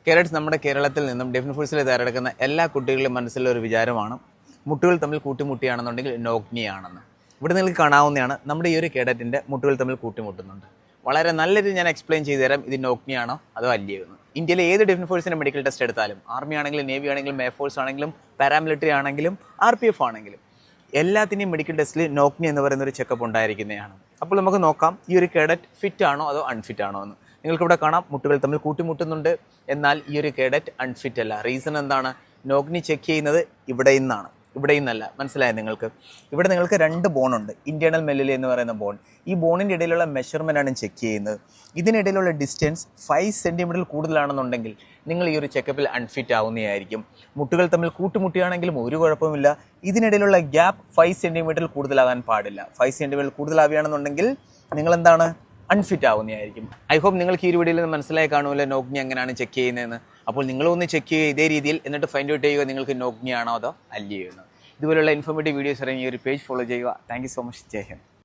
കേരറ്റ്സ് നമ്മുടെ കേരളത്തിൽ നിന്നും ഡിഫറെൻറ്റ് ഫുഡ്സിൽ തയ്യാറെടുക്കുന്ന എല്ലാ കുട്ടികളുടെ മനസ്സിലുള്ള ഒരു വിചാരമാണ് മുട്ടുകൾ തമ്മിൽ കൂട്ടിമുട്ടിയാണെന്നുണ്ടെങ്കിൽ നോഗ്നിയാണെന്ന്. ഇവിടെ നിങ്ങൾക്ക് കാണാവുന്നതാണ് നമ്മുടെ ഈ ഒരു കേഡറ്റിൻ്റെ മുട്ടുകൾ തമ്മിൽ കൂട്ടിമുട്ടുന്നുണ്ട്. വളരെ നല്ല രീതിയിൽ ഞാൻ എക്സ്പ്ലെയിൻ ചെയ്തു തരാം ഇത് നോഗ്നിയാണോ അതോ അല്ലയോ എന്ന്. ഇന്ത്യയിലെ ഏത് ഡിഫറെൻറ്റ് ഫോഴ്സിൻ്റെ മെഡിക്കൽ ടെസ്റ്റ് എടുത്താലും, ആർമി ആണെങ്കിലും നേവി ആണെങ്കിലും എയർഫോഴ്സ് ആണെങ്കിലും പാരാമിലിറ്ററി ആണെങ്കിലും RPF ആണെങ്കിലും എല്ലാത്തിൻ്റെയും മെഡിക്കൽ ടെസ്റ്റിൽ നോഗ്നി എന്ന് പറയുന്ന ഒരു ചെക്കപ്പ് ഉണ്ടായിരിക്കുന്നതാണ്. അപ്പോൾ നമുക്ക് നോക്കാം ഈ ഒരു കേഡറ്റ് ഫിറ്റ് ആണോ അതോ അൺഫിറ്റ് ആണോ എന്ന്. നിങ്ങൾക്കിവിടെ കാണാം മുട്ടുകൾ തമ്മിൽ കൂട്ടിമുട്ടുന്നുണ്ട്, എന്നാൽ ഈ ഒരു കേഡറ്റ് അൺഫിറ്റ് അല്ല. റീസൺ എന്താണ്? നോഗ്നി ചെക്ക് ചെയ്യുന്നത് ഇവിടെ നിന്നാണ്, ഇവിടെ നിന്നല്ല. മനസ്സിലായത് നിങ്ങൾക്ക്? ഇവിടെ നിങ്ങൾക്ക് രണ്ട് ബോണുണ്ട്, ഇന്റേണൽ മെല്ലിലി എന്ന് പറയുന്ന ബോൺ. ഈ ബോണിൻ്റെ ഇടയിലുള്ള മെഷർമെൻ്റ് ആണ് ചെക്ക് ചെയ്യുന്നത്. ഇതിനിടയിലുള്ള ഡിസ്റ്റൻസ് 5 സെൻറ്റിമീറ്ററിൽ കൂടുതലാണെന്നുണ്ടെങ്കിൽ നിങ്ങൾ ഈ ഒരു ചെക്കപ്പിൽ അൺഫിറ്റ് ആവുന്നതായിരിക്കും. മുട്ടുകൾ തമ്മിൽ കൂട്ടുമുട്ടിയാണെങ്കിലും ഒരു കുഴപ്പമില്ല. ഇതിനിടയിലുള്ള ഗ്യാപ്പ് 5 സെൻറ്റിമീറ്ററിൽ കൂടുതലാകാൻ പാടില്ല. 5 സെൻറ്റിമീറ്റർ കൂടുതലാവുകയാണെന്നുണ്ടെങ്കിൽ നിങ്ങൾ എന്താണ്? അൺഫിറ്റ് ആവുന്നതായിരിക്കും. ഐ ഹോപ്പ് നിങ്ങൾക്ക് ഈ ഒരു വീഡിയോയിൽ നിന്ന് മനസ്സിലായി കാണുമല്ലോ നോഗ്നി എങ്ങനെയാണ് ചെക്ക് ചെയ്യുന്നതെന്ന്. അപ്പോൾ നിങ്ങളൊന്ന് ചെക്ക് ചെയ്യുക ഇതേ രീതിയിൽ, എന്നിട്ട് ഫൈൻഡ് ഔട്ട് ചെയ്യുക നിങ്ങൾക്ക് നോഗ്നി ആണോ അതോ അല്ലയോ എന്ന്. ഇതുപോലുള്ള ഇൻഫോർമേറ്റീവ് വീഡിയോസ് അറിയാൻ ഈ ഒരു പേജ് ഫോളോ ചെയ്യുക. Thank you so much. ജയ് ഹിന്ദ്.